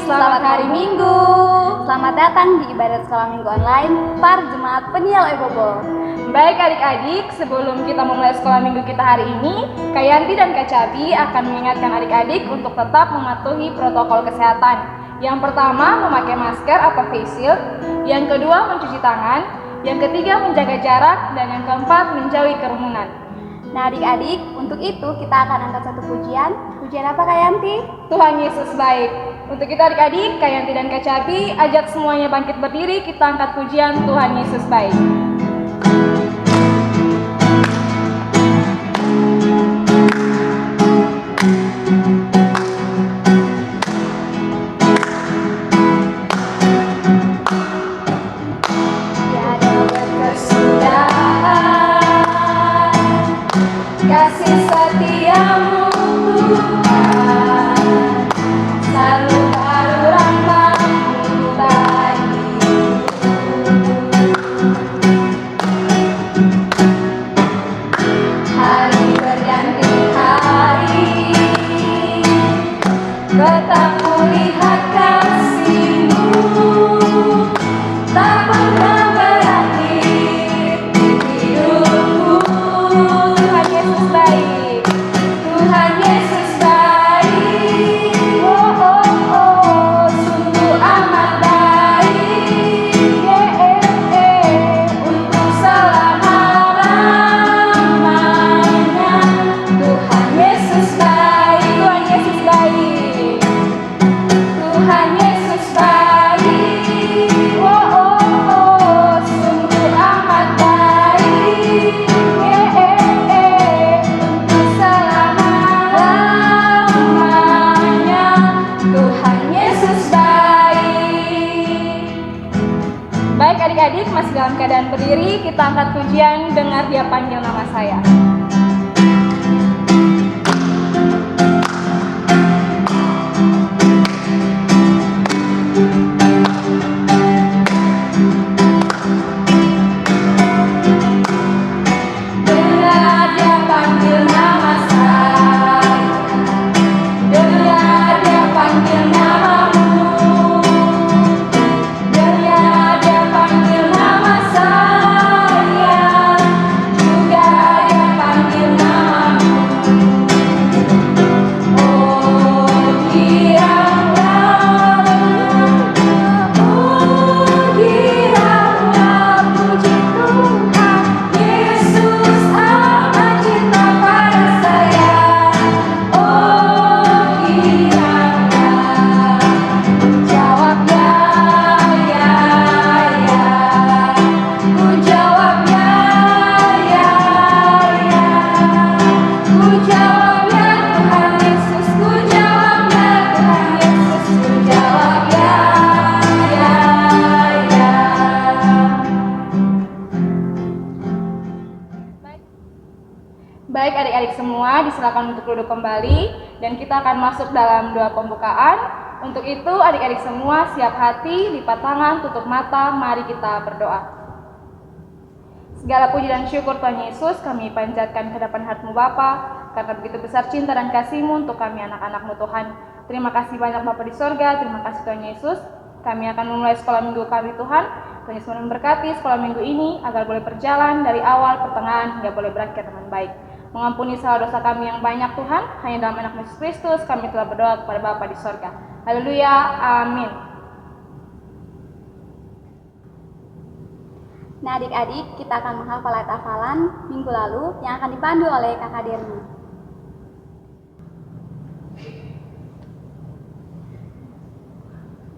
Selamat hari Minggu. Selamat datang di ibadat sekolah minggu online Par Jemaat Peniel Ebobo. Baik adik-adik, sebelum kita memulai sekolah minggu kita hari ini, Kak Yanti dan Kak Cabi akan mengingatkan adik-adik untuk tetap mematuhi protokol kesehatan. Yang pertama, memakai masker atau face shield. Yang kedua, mencuci tangan. Yang ketiga, menjaga jarak. Dan yang keempat, menjauhi kerumunan. Nah adik-adik, untuk itu kita akan angkat satu pujian. Pujian apa Kak Yanti? Tuhan Yesus baik. Untuk kita adik-adik, Kak Yanti dan Kak Cabi, ajak semuanya bangkit berdiri, kita angkat pujian Tuhan Yesus baik. Kasih setiamu Tuhan, selalu baru rahmat-Mu bagiku. Hari berganti hari, tetap kulihat kasih-Mu, tak pernah berakhir di hidupku. Tuhan Yesus baik. Tuhan Yesus baik, oh oh oh, sungguh amat baik, untuk selama-lamanya. Tuhan Yesus baik, Tuhan Yesus baik. Tuhan Yesus baik, oh oh oh, sungguh amat baik, untuk selama-lamanya. Tuhan Yesus baik. Baik adik-adik, masih dalam keadaan berdiri, kita angkat pujian Dengar Dia Panggil Nama Saya. Dengar Dia panggil nama saya, dengar Dia panggil namamu, dengar Dia panggil nama saya, juga Dia panggil namamu. Oh giranglah, puji Tuhan, Yesus amat cinta pada saya. Oh giranglah, jawab ya, ku jawab ya, ku jawab ya Tuhan Yesus, ku jawab ya Tuhan Yesus, ku jawab ya. Baik adik-adik semua, disilakan untuk duduk kembali dan kita akan masuk dalam doa pembukaan. Untuk itu adik-adik semua siap hati, lipat tangan, tutup mata, mari kita berdoa. Segala puji dan syukur Tuhan Yesus kami panjatkan ke hadapan hati-Mu Bapa, karena begitu besar cinta dan kasih-Mu untuk kami anak-anak-Mu Tuhan. Terima kasih banyak Bapa di sorga, terima kasih Tuhan Yesus. Kami akan memulai sekolah minggu kami Tuhan. Tuhan Yesus memberkati sekolah minggu ini agar boleh berjalan dari awal, pertengahan, hingga boleh berakhir dengan baik. Mengampuni salah dosa kami yang banyak Tuhan, hanya dalam anak Yesus Kristus kami telah berdoa kepada Bapa di sorga. Haleluya, amin. Nah adik-adik, kita akan menghafal ayat hafalan minggu lalu yang akan dipandu oleh Kakak Dermi.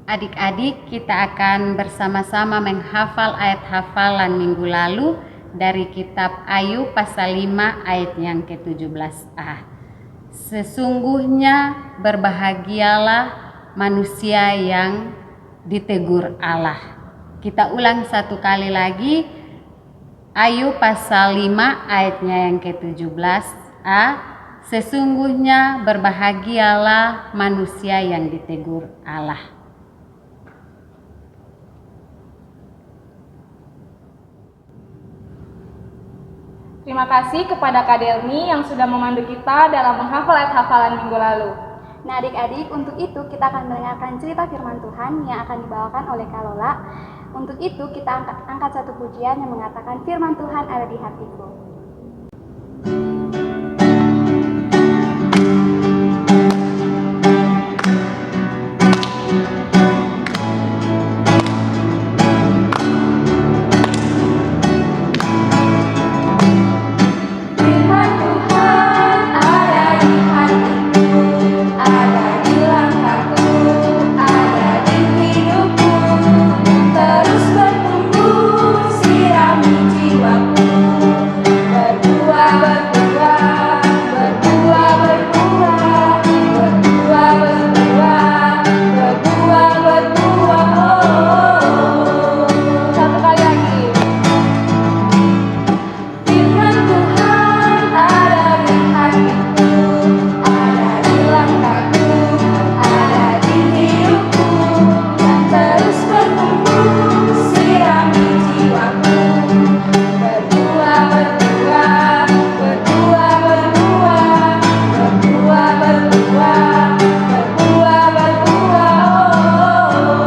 Adik-adik, kita akan bersama-sama menghafal ayat hafalan minggu lalu dari kitab Ayub pasal 5 ayat yang ke-17a. Sesungguhnya berbahagialah manusia yang ditegur Allah. Kita ulang satu kali lagi. Ayub pasal 5 ayatnya yang ke-17a. Sesungguhnya berbahagialah manusia yang ditegur Allah. Terima kasih kepada Kak Delmi yang sudah memandu kita dalam menghafal ayat hafalan minggu lalu. Nah adik-adik, untuk itu kita akan mendengarkan cerita firman Tuhan yang akan dibawakan oleh Kak Lola. Untuk itu kita angkat satu pujian yang mengatakan firman Tuhan ada di hatiku. Firman Tuhan ada di hatiku, ada di langkahku, ada di hidupku, terus bertumbuh sirami jiwaku, berbuah, berbuah, berbuah, berbuah, berbuah, berbuah, berbuah, berbuah, oh. Satu kali lagi. Firman Tuhan ada di hatiku, ada di langkahku, ada di hidupku, dan terus bertumbuh sirami jiwaku, berbuah, berbuah, berbuah, berbuah, berbuah, berbuah, berbuah, berbuah, oh.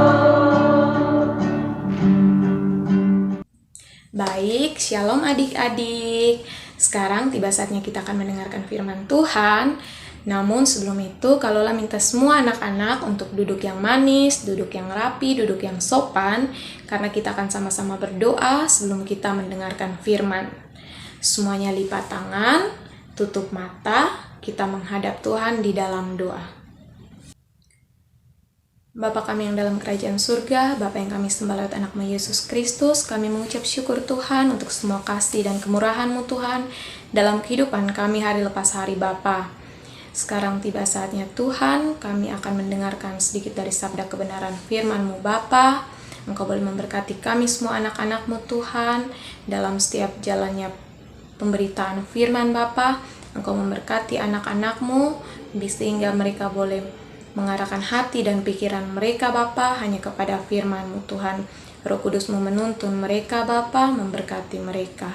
Baik, shalom adik-adik. Sekarang tiba saatnya kita akan mendengarkan firman Tuhan. Namun sebelum itu, Kak Lola minta semua anak-anak untuk duduk yang manis, duduk yang rapi, duduk yang sopan, karena kita akan sama-sama berdoa sebelum kita mendengarkan firman. Semuanya lipat tangan, tutup mata, kita menghadap Tuhan di dalam doa. Bapa kami yang dalam kerajaan surga, Bapa yang kami sembah lewat anak-Mu Yesus Kristus, kami mengucap syukur Tuhan untuk semua kasih dan kemurahan-Mu Tuhan dalam kehidupan kami hari lepas hari Bapa. Sekarang tiba saatnya Tuhan, kami akan mendengarkan sedikit dari sabda kebenaran firman-Mu Bapa. Engkau boleh memberkati kami semua anak-anak-Mu Tuhan dalam setiap jalannya pemberitaan firman Bapa. Engkau memberkati anak-anak-Mu sehingga mereka boleh mengarahkan hati dan pikiran mereka Bapa hanya kepada firman-Mu Tuhan. Roh Kudus-Mu menuntun mereka Bapa, memberkati mereka.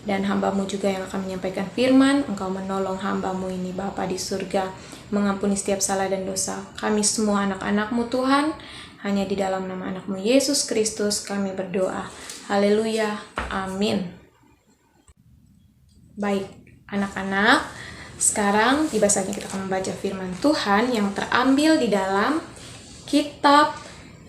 Dan hamba-Mu juga yang akan menyampaikan firman, Engkau menolong hamba-Mu ini Bapa di surga, mengampuni setiap salah dan dosa kami semua anak-anak-Mu Tuhan. Hanya di dalam nama anak-Mu Yesus Kristus kami berdoa. Haleluya, amin. Baik, anak-anak, sekarang tiba saatnya kita akan membaca firman Tuhan yang terambil di dalam kitab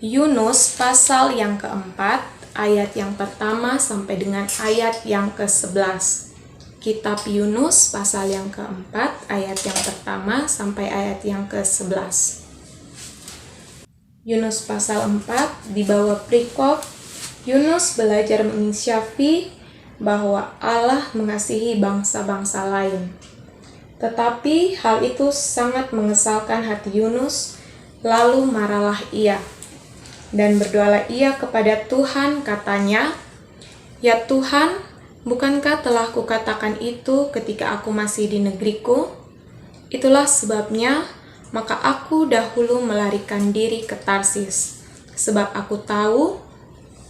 Yunus pasal yang keempat, ayat yang pertama sampai dengan ayat yang ke-11. Kitab Yunus pasal yang keempat, ayat yang pertama sampai ayat yang ke-11. Yunus pasal 4 di bawah perikop, Yunus belajar menginsyafi bahwa Allah mengasihi bangsa-bangsa lain. Tetapi hal itu sangat mengesalkan hati Yunus, lalu marahlah ia. Dan berdoalah ia kepada Tuhan, katanya, "Ya Tuhan, bukankah telah kukatakan itu ketika aku masih di negeriku? Itulah sebabnya, maka aku dahulu melarikan diri ke Tarsis, sebab aku tahu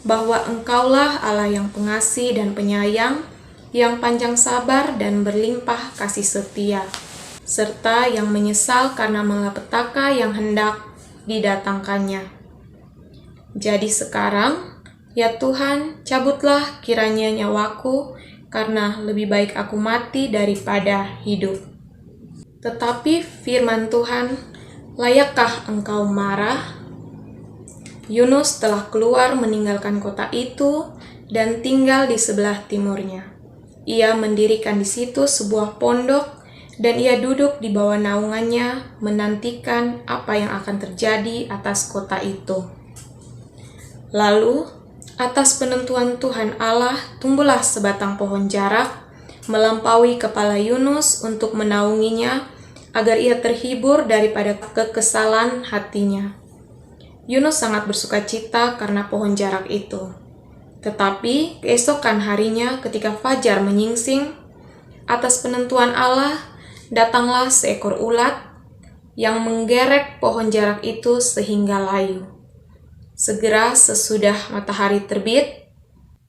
bahwa Engkaulah Allah yang pengasih dan penyayang, yang panjang sabar dan berlimpah kasih setia, serta yang menyesal karena malapetaka yang hendak didatangkannya. Jadi sekarang, ya Tuhan, cabutlah kiranya nyawaku, karena lebih baik aku mati daripada hidup." Tetapi firman Tuhan, "Layakkah engkau marah?" Yunus telah keluar meninggalkan kota itu dan tinggal di sebelah timurnya. Ia mendirikan di situ sebuah pondok dan ia duduk di bawah naungannya menantikan apa yang akan terjadi atas kota itu. Lalu, atas penentuan Tuhan Allah, tumbuhlah sebatang pohon jarak melampaui kepala Yunus untuk menaunginya agar ia terhibur daripada kekesalan hatinya. Yunus sangat bersukacita karena pohon jarak itu. Tetapi keesokan harinya ketika fajar menyingsing, atas penentuan Allah, datanglah seekor ulat yang menggerek pohon jarak itu sehingga layu. Segera sesudah matahari terbit,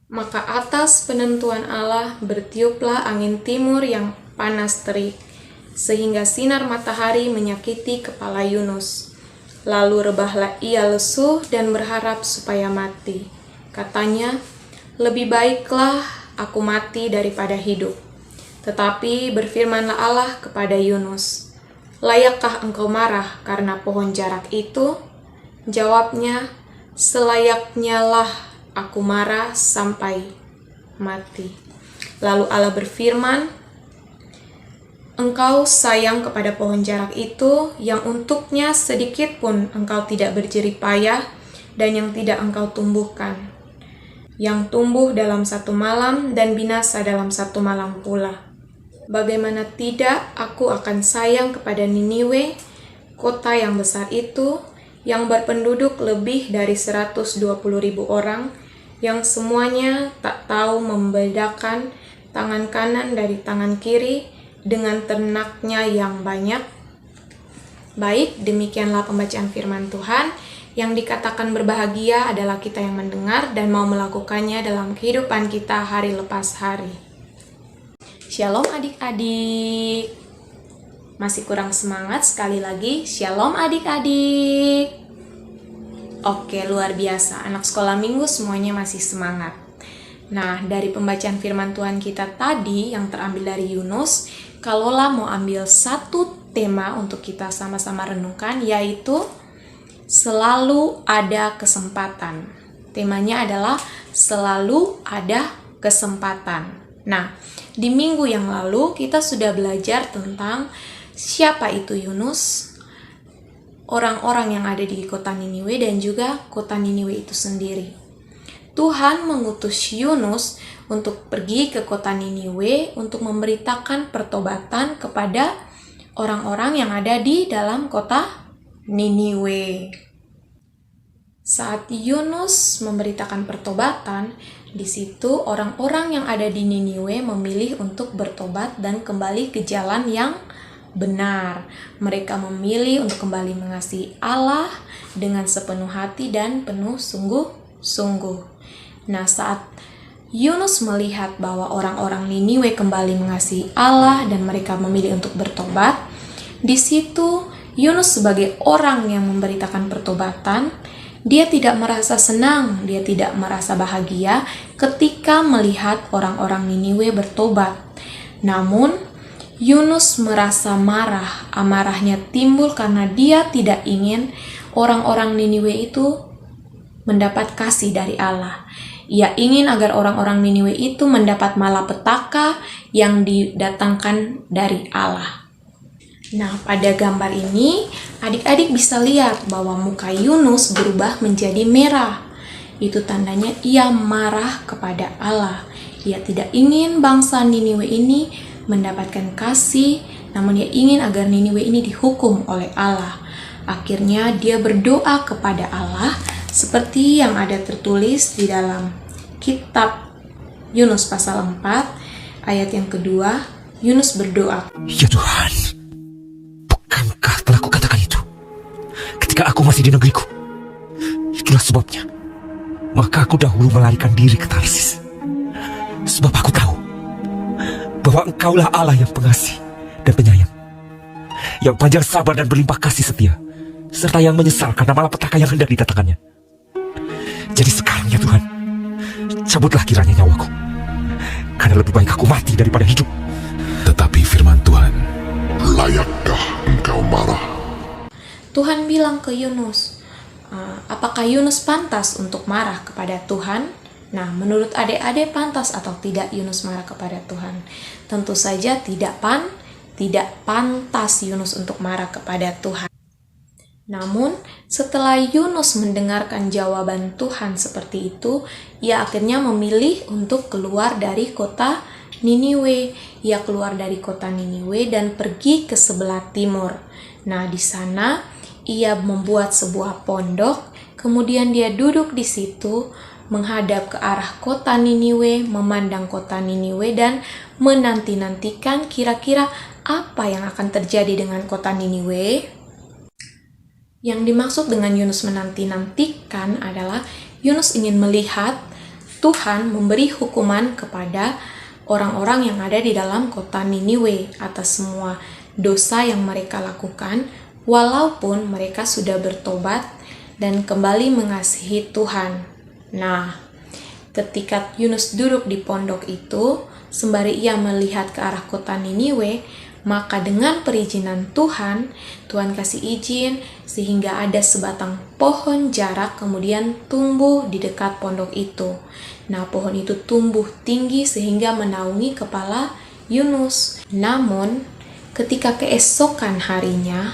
maka atas penentuan Allah bertiuplah angin timur yang panas terik, sehingga sinar matahari menyakiti kepala Yunus. Lalu rebahlah ia lesu dan berharap supaya mati. Katanya, "Lebih baiklah aku mati daripada hidup." Tetapi berfirmanlah Allah kepada Yunus, "Layakkah engkau marah karena pohon jarak itu?" Jawabnya, "Selayaknya lah aku marah sampai mati." Lalu Allah berfirman, "Engkau sayang kepada pohon jarak itu yang untuknya sedikit pun engkau tidak berjerih payah dan yang tidak engkau tumbuhkan, yang tumbuh dalam satu malam dan binasa dalam satu malam pula. Bagaimana tidak aku akan sayang kepada Niniwe, kota yang besar itu, yang berpenduduk lebih dari 120.000 orang, yang semuanya tak tahu membedakan tangan kanan dari tangan kiri dengan ternaknya yang banyak." Baik, demikianlah pembacaan firman Tuhan. Yang dikatakan berbahagia adalah kita yang mendengar dan mau melakukannya dalam kehidupan kita hari lepas hari. Shalom adik-adik. Masih kurang semangat? Sekali lagi, shalom adik-adik. Oke, luar biasa. Anak sekolah minggu semuanya masih semangat. Nah, dari pembacaan firman Tuhan kita tadi yang terambil dari Yunus, kalaulah mau ambil satu tema untuk kita sama-sama renungkan, yaitu selalu ada kesempatan. Temanya adalah selalu ada kesempatan. Nah, di minggu yang lalu kita sudah belajar tentang siapa itu Yunus, orang-orang yang ada di kota Niniwe, dan juga kota Niniwe itu sendiri. Tuhan mengutus Yunus untuk pergi ke kota Niniwe untuk memberitakan pertobatan kepada orang-orang yang ada di dalam kota Niniwe. Saat Yunus memberitakan pertobatan, di situ orang-orang yang ada di Niniwe memilih untuk bertobat dan kembali ke jalan yang benar. Mereka memilih untuk kembali mengasihi Allah dengan sepenuh hati dan penuh sungguh-sungguh. Nah, saat Yunus melihat bahwa orang-orang Niniwe kembali mengasihi Allah dan mereka memilih untuk bertobat, di situ Yunus sebagai orang yang memberitakan pertobatan, dia tidak merasa senang, dia tidak merasa bahagia ketika melihat orang-orang Niniwe bertobat. Namun, Yunus merasa marah. Amarahnya timbul karena dia tidak ingin orang-orang Niniwe itu mendapat kasih dari Allah. Ia ingin agar orang-orang Niniwe itu mendapat malapetaka yang didatangkan dari Allah. Nah, pada gambar ini, adik-adik bisa lihat bahwa muka Yunus berubah menjadi merah. Itu tandanya ia marah kepada Allah. Ia tidak ingin bangsa Niniwe ini mendapatkan kasih, namun ia ingin agar Niniwe ini dihukum oleh Allah. Akhirnya dia berdoa kepada Allah, seperti yang ada tertulis di dalam kitab Yunus pasal 4, ayat yang kedua. Yunus berdoa, "Ya Tuhan, bukankah telah kukatakan itu ketika aku masih di negeriku? Itulah sebabnya maka aku dahulu melarikan diri ke Tarsis. Sebab aku tahu bahwa Engkaulah Allah yang pengasih dan penyayang, yang panjang sabar dan berlimpah kasih setia, serta yang menyesal karena malapetaka yang hendak didatangkannya. Jadi sekarang ya Tuhan, cabutlah kiranya nyawaku, karena lebih baik aku mati daripada hidup." Tetapi firman Tuhan, "Layakkah engkau marah?" Tuhan bilang ke Yunus, apakah Yunus pantas untuk marah kepada Tuhan? Nah, menurut adik-adik pantas atau tidak Yunus marah kepada Tuhan? Tentu saja tidak pantas Yunus untuk marah kepada Tuhan. Namun, setelah Yunus mendengarkan jawaban Tuhan seperti itu, ia akhirnya memilih untuk keluar dari kota Niniwe. Ia keluar dari kota Niniwe dan pergi ke sebelah timur. Nah, di sana ia membuat sebuah pondok, kemudian dia duduk di situ, menghadap ke arah kota Niniwe, memandang kota Niniwe dan menanti-nantikan kira-kira apa yang akan terjadi dengan kota Niniwe. Yang dimaksud dengan Yunus menanti-nantikan adalah Yunus ingin melihat Tuhan memberi hukuman kepada orang-orang yang ada di dalam kota Niniwe atas semua dosa yang mereka lakukan, walaupun mereka sudah bertobat dan kembali mengasihi Tuhan. Nah, ketika Yunus duduk di pondok itu, sembari ia melihat ke arah kota Niniwe, maka dengan perizinan Tuhan, Tuhan kasih izin sehingga ada sebatang pohon jarak kemudian tumbuh di dekat pondok itu. Nah, pohon itu tumbuh tinggi sehingga menaungi kepala Yunus. Namun, ketika keesokan harinya,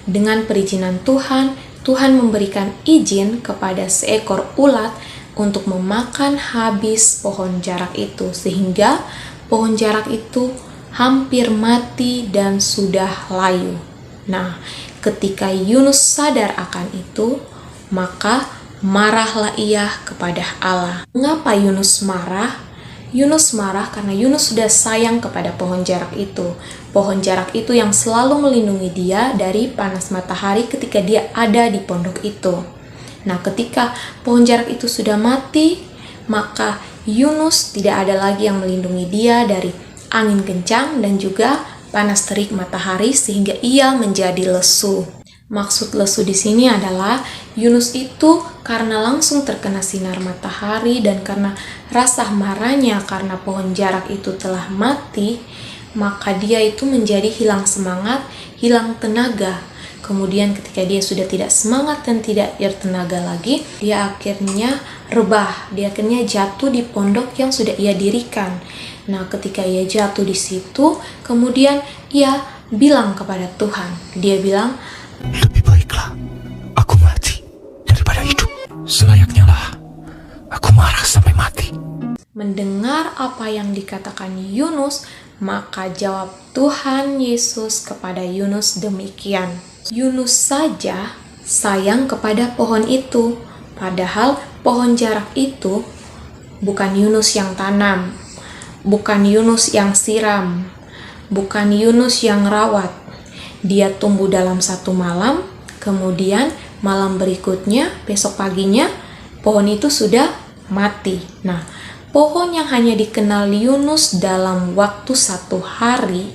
dengan perizinan Tuhan, Tuhan memberikan izin kepada seekor ulat untuk memakan habis pohon jarak itu, sehingga pohon jarak itu hampir mati dan sudah layu. Nah, ketika Yunus sadar akan itu, maka marahlah ia kepada Allah. Mengapa Yunus marah? Yunus marah karena Yunus sudah sayang kepada pohon jarak itu. Pohon jarak itu yang selalu melindungi dia dari panas matahari ketika dia ada di pondok itu. Nah, ketika pohon jarak itu sudah mati, maka Yunus tidak ada lagi yang melindungi dia dari angin kencang dan juga panas terik matahari sehingga ia menjadi lesu. Maksud lesu di sini adalah Yunus itu karena langsung terkena sinar matahari dan karena rasa marahnya karena pohon jarak itu telah mati, maka dia itu menjadi hilang semangat, hilang tenaga. Kemudian ketika dia sudah tidak semangat dan tidak bertenaga lagi, dia akhirnya rebah, dia akhirnya jatuh di pondok yang sudah ia dirikan. Nah, ketika ia jatuh di situ, kemudian ia bilang kepada Tuhan. Dia bilang, Lebih baiklah aku mati daripada hidup. Selayaknya lah aku marah sampai mati. mendengar apa yang dikatakan Yunus, maka jawab Tuhan Yesus kepada Yunus demikian. Yunus saja sayang kepada pohon itu, padahal pohon jarak itu bukan Yunus yang tanam, bukan Yunus yang siram, bukan Yunus yang rawat. Dia tumbuh dalam satu malam, kemudian malam berikutnya, besok paginya, pohon itu sudah mati. Nah, pohon yang hanya dikenal Yunus dalam waktu 1 hari,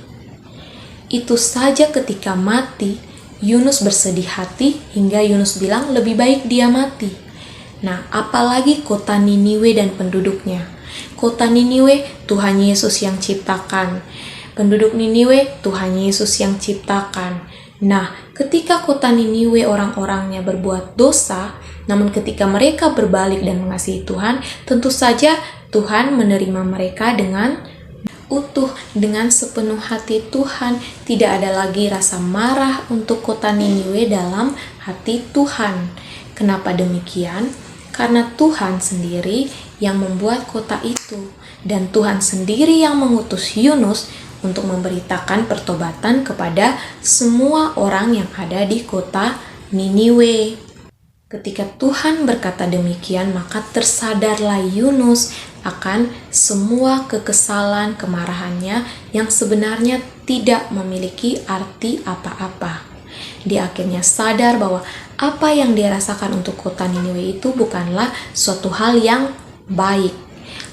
itu saja ketika mati, Yunus bersedih hati hingga Yunus bilang lebih baik dia mati. Nah, apalagi kota Niniwe dan penduduknya. Kota Niniwe Tuhan Yesus yang ciptakan. Penduduk Niniwe Tuhan Yesus yang ciptakan. Nah, ketika kota Niniwe orang-orangnya berbuat dosa, namun ketika mereka berbalik dan mengasihi Tuhan, tentu saja Tuhan menerima mereka dengan utuh, dengan sepenuh hati Tuhan. Tidak ada lagi rasa marah untuk kota Niniwe dalam hati Tuhan. Kenapa demikian? Karena Tuhan sendiri yang membuat kota itu, dan Tuhan sendiri yang mengutus Yunus untuk memberitakan pertobatan kepada semua orang yang ada di kota Niniwe. Ketika Tuhan berkata demikian, maka tersadarlah Yunus akan semua kekesalan kemarahannya yang sebenarnya tidak memiliki arti apa-apa. Dia akhirnya sadar bahwa apa yang dia rasakan untuk kota Niniwe itu bukanlah suatu hal yang baik.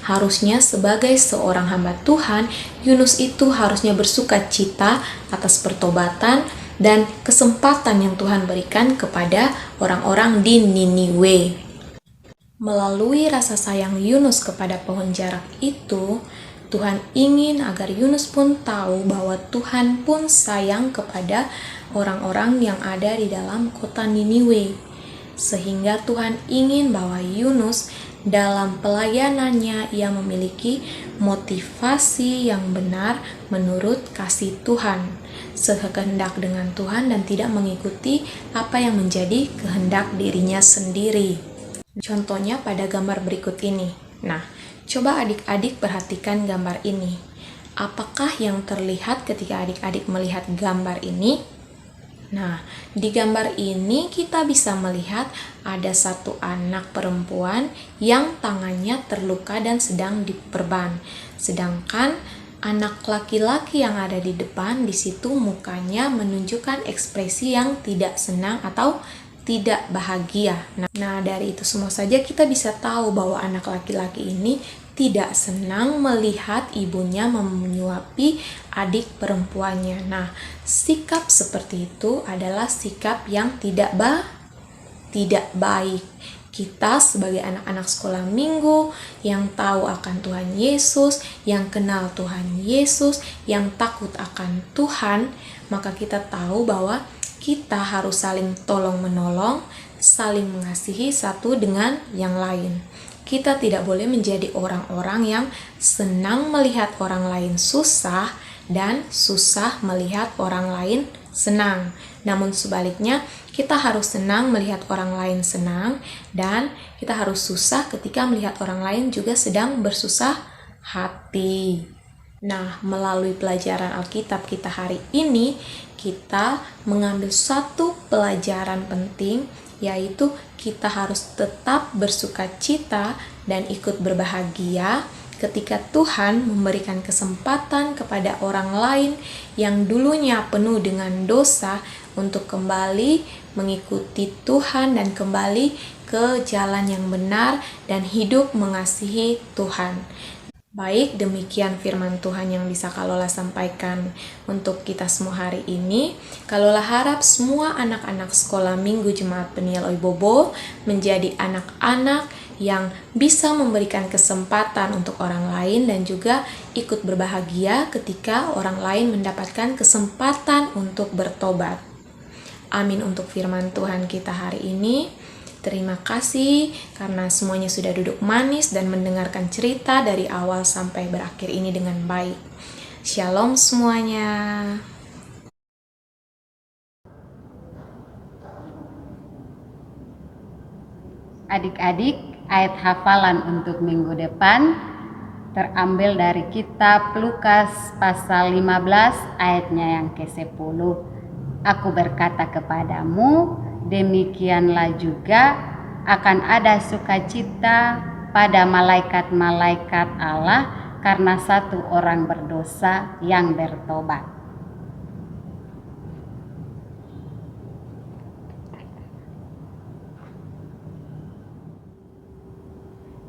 Harusnya sebagai seorang hamba Tuhan, Yunus itu harusnya bersuka cita atas pertobatan dan kesempatan yang Tuhan berikan kepada orang-orang di Niniwe. Melalui rasa sayang Yunus kepada pohon jarak itu, Tuhan ingin agar Yunus pun tahu bahwa Tuhan pun sayang kepada orang-orang yang ada di dalam kota Niniwe. Sehingga Tuhan ingin bahwa Yunus dalam pelayanannya ia memiliki motivasi yang benar menurut kasih Tuhan, sekehendak dengan Tuhan dan tidak mengikuti apa yang menjadi kehendak dirinya sendiri. Contohnya pada gambar berikut ini. Nah, coba adik-adik perhatikan gambar ini. Apakah yang terlihat ketika adik-adik melihat gambar ini? Nah, di gambar ini kita bisa melihat ada satu anak perempuan yang tangannya terluka dan sedang diperban. Sedangkan anak laki-laki yang ada di depan di situ mukanya menunjukkan ekspresi yang tidak senang atau tidak bahagia. Nah, dari itu semua saja kita bisa tahu bahwa anak laki-laki ini tidak senang melihat ibunya menyuapi adik perempuannya. Nah, sikap seperti itu adalah sikap yang tidak baik. Kita sebagai anak-anak sekolah minggu yang tahu akan Tuhan Yesus, yang kenal Tuhan Yesus, yang takut akan Tuhan, maka kita tahu bahwa kita harus saling tolong-menolong, saling mengasihi satu dengan yang lain. Kita tidak boleh menjadi orang-orang yang senang melihat orang lain susah dan susah melihat orang lain senang. Namun sebaliknya, kita harus senang melihat orang lain senang dan kita harus susah ketika melihat orang lain juga sedang bersusah hati. Nah, melalui pelajaran Alkitab kita hari ini, kita mengambil satu pelajaran penting, yaitu kita harus tetap bersukacita dan ikut berbahagia ketika Tuhan memberikan kesempatan kepada orang lain yang dulunya penuh dengan dosa untuk kembali mengikuti Tuhan dan kembali ke jalan yang benar dan hidup mengasihi Tuhan. Baik, demikian firman Tuhan yang bisa Kalola sampaikan untuk kita semua hari ini. Kalola harap semua anak-anak sekolah minggu Jemaat Peniel Oibobo menjadi anak-anak yang bisa memberikan kesempatan untuk orang lain dan juga ikut berbahagia ketika orang lain mendapatkan kesempatan untuk bertobat. Amin untuk firman Tuhan kita hari ini. Terima kasih karena semuanya sudah duduk manis dan mendengarkan cerita dari awal sampai berakhir ini dengan baik. Shalom semuanya. Adik-adik, ayat hafalan untuk minggu depan terambil dari kitab Lukas pasal 15 ayatnya yang ke-10. Aku berkata kepadamu, demikianlah juga akan ada sukacita pada malaikat-malaikat Allah karena satu orang berdosa yang bertobat.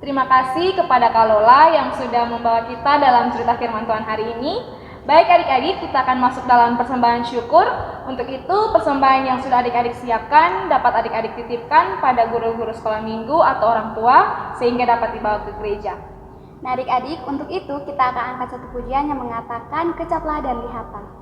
Terima kasih kepada Kalola yang sudah membawa kita dalam cerita firman Tuhan hari ini. Baik adik-adik, kita akan masuk dalam persembahan syukur. Untuk itu, persembahan yang sudah adik-adik siapkan dapat adik-adik titipkan pada guru-guru sekolah minggu atau orang tua sehingga dapat dibawa ke gereja. Nah adik-adik, untuk itu kita akan angkat satu pujian yang mengatakan kecaplah dan lihatlah.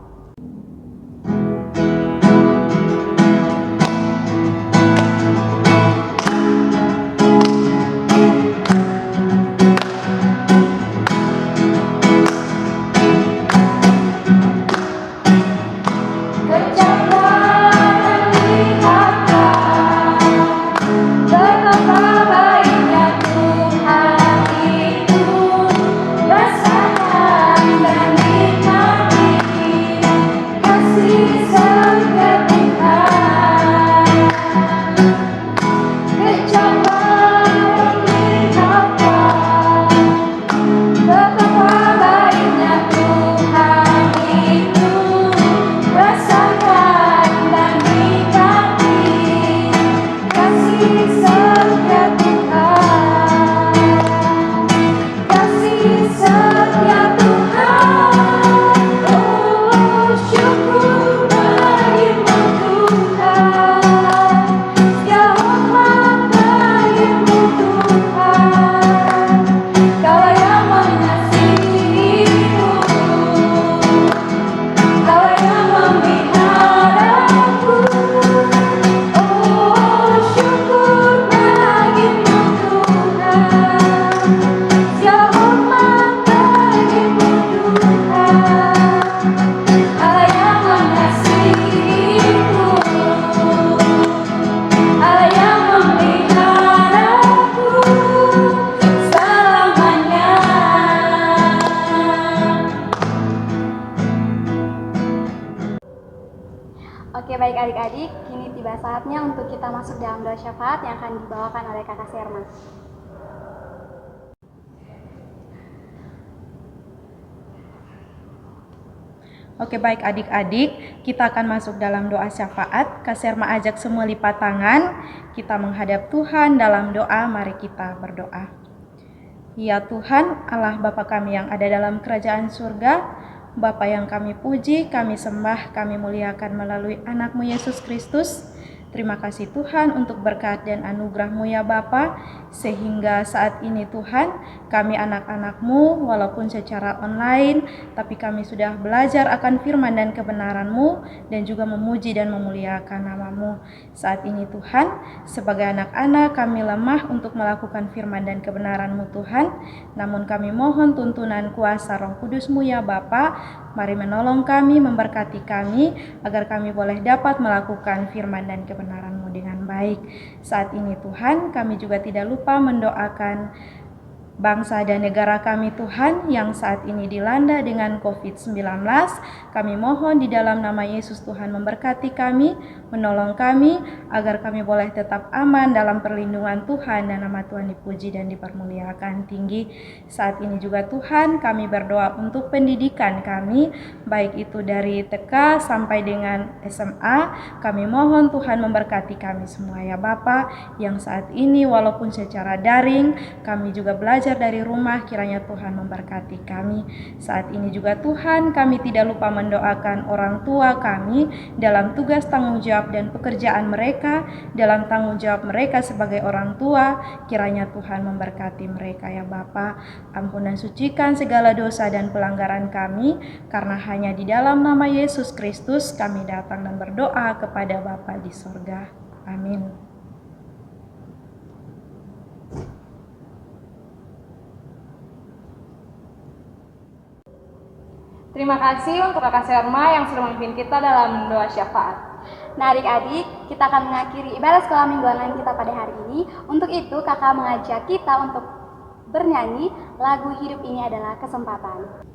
Oke baik adik-adik, kini tiba saatnya untuk kita masuk dalam doa syafaat yang akan dibawakan oleh Kakak Serma. Oke, baik adik-adik, kita akan masuk dalam doa syafaat. Kak Serma ajak semua lipat tangan, kita menghadap Tuhan dalam doa. Mari kita berdoa. Ya Tuhan, Allah Bapa kami yang ada dalam kerajaan surga, Bapa yang kami puji, kami sembah, kami muliakan melalui anak-Mu Yesus Kristus. Terima kasih Tuhan untuk berkat dan anugerah-Mu ya Bapa, sehingga saat ini Tuhan kami anak-anak-Mu walaupun secara online, tapi kami sudah belajar akan firman dan kebenaran-Mu dan juga memuji dan memuliakan nama-Mu. Saat ini Tuhan, sebagai anak-anak kami lemah untuk melakukan firman dan kebenaran-Mu Tuhan, namun kami mohon tuntunan kuasa Roh Kudus-Mu ya Bapa. Mari menolong kami, memberkati kami, agar kami boleh dapat melakukan firman dan kebenaran-Mu dengan baik. Saat ini Tuhan, kami juga tidak lupa mendoakan bangsa dan negara kami Tuhan yang saat ini dilanda dengan COVID-19. Kami mohon di dalam nama Yesus Tuhan memberkati kami, menolong kami, agar kami boleh tetap aman dalam perlindungan Tuhan dan nama Tuhan dipuji dan dipermuliakan tinggi. Saat ini juga Tuhan kami berdoa untuk pendidikan kami, baik itu dari TK sampai dengan SMA. Kami mohon Tuhan memberkati kami semua ya Bapa, yang saat ini walaupun secara daring kami juga belajar dari rumah, kiranya Tuhan memberkati kami. Saat ini juga Tuhan kami tidak lupa mendoakan orang tua kami dalam tugas tanggung jawab dan pekerjaan mereka, dalam tanggung jawab mereka sebagai orang tua. Kiranya Tuhan memberkati mereka ya Bapa. Ampun dan sucikan segala dosa dan pelanggaran kami, karena hanya di dalam nama Yesus Kristus kami datang dan berdoa kepada Bapa di sorga. Amin. Terima kasih untuk Kakak Serma yang sudah memimpin kita dalam doa syafaat. Nah adik-adik, kita akan mengakhiri ibadah sekolah mingguan kita pada hari ini. Untuk itu kakak mengajak kita untuk bernyanyi lagu Hidup Ini Adalah Kesempatan.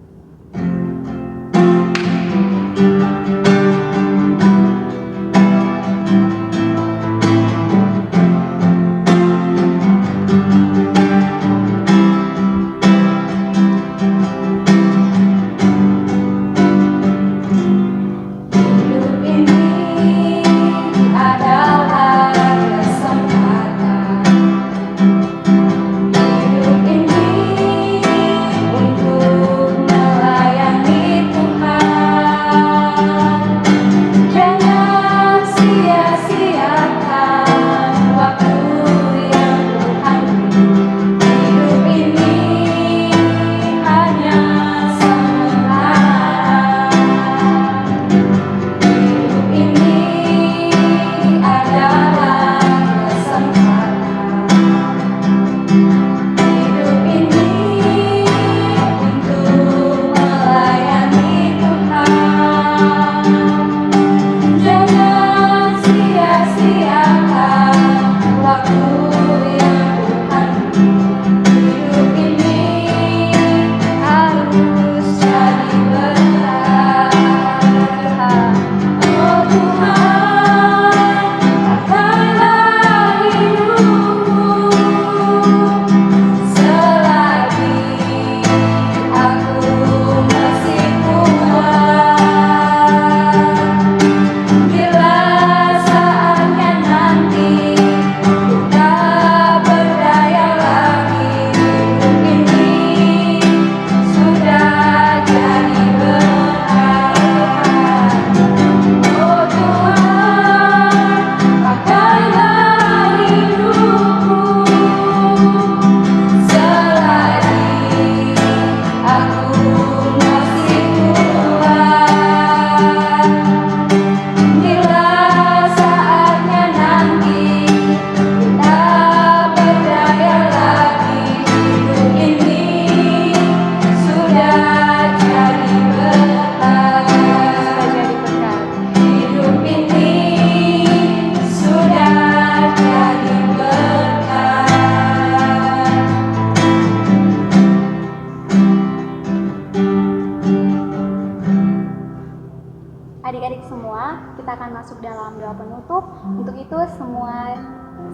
Adik-adik semua, kita akan masuk dalam doa penutup. Untuk itu semua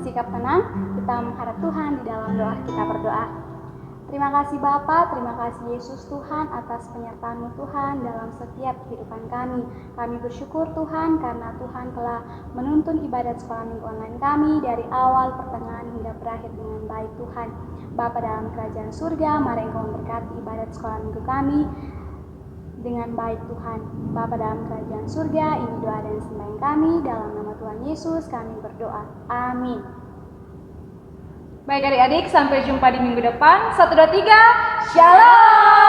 sikap tenang, kita menghadap Tuhan di dalam doa. Kita berdoa. Terima kasih Bapa, terima kasih Yesus Tuhan atas penyertaan-Mu Tuhan dalam setiap kehidupan kami. Kami bersyukur Tuhan karena Tuhan telah menuntun ibadat sekolah minggu online kami dari awal, pertengahan hingga berakhir dengan baik Tuhan. Bapa dalam kerajaan surga, mari Engkau memberkati ibadat sekolah minggu kami dengan baik Tuhan. Bapa dalam kerajaan surga, ini doa dan sembahyang kami dalam nama Tuhan Yesus kami berdoa. Amin. Baik adik-adik, sampai jumpa di minggu depan. 1, 2, 3, Shalom!